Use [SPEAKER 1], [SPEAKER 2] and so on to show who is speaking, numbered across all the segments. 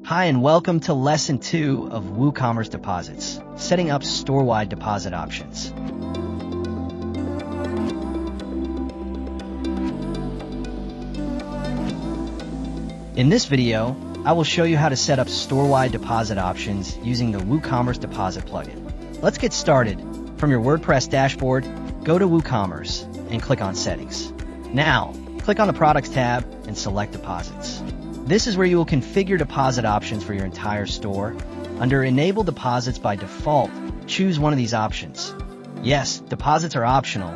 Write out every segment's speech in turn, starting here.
[SPEAKER 1] Hi and welcome to Lesson 2 of WooCommerce Deposits, setting up Storewide Deposit Options. In this video, I will show you how to set up Storewide Deposit Options using the WooCommerce Deposit plugin. Let's get started. From your WordPress dashboard, go to WooCommerce and click on Settings. Now, click on the Products tab and select Deposits. This is where you will configure deposit options for your entire store. Under Enable Deposits by default, choose one of these options. Yes, deposits are optional.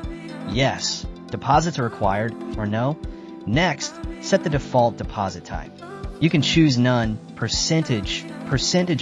[SPEAKER 1] Yes, deposits are required, or no. Next, set the default deposit type. You can choose none, percentage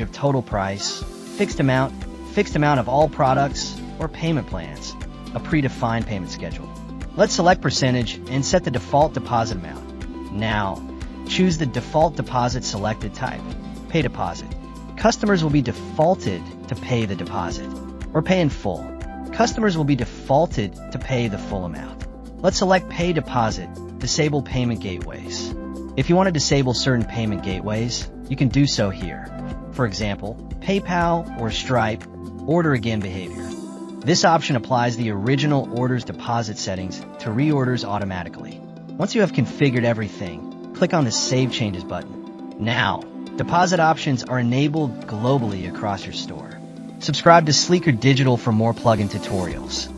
[SPEAKER 1] of total price, fixed amount of all products, or payment plans, a predefined payment schedule. Let's select percentage and set the default deposit amount. Now, choose the default deposit selected type, pay deposit. Customers will be defaulted to pay the deposit, or pay in full. Customers will be defaulted to pay the full amount. Let's select pay deposit, disable payment gateways. If you want to disable certain payment gateways, you can do so here. For example, PayPal or Stripe, order again behavior. This option applies the original order's deposit settings to reorders automatically. Once you have configured everything, click on the Save Changes button. Now, deposit options are enabled globally across your store. Subscribe to Sleekr Digital for more plugin tutorials.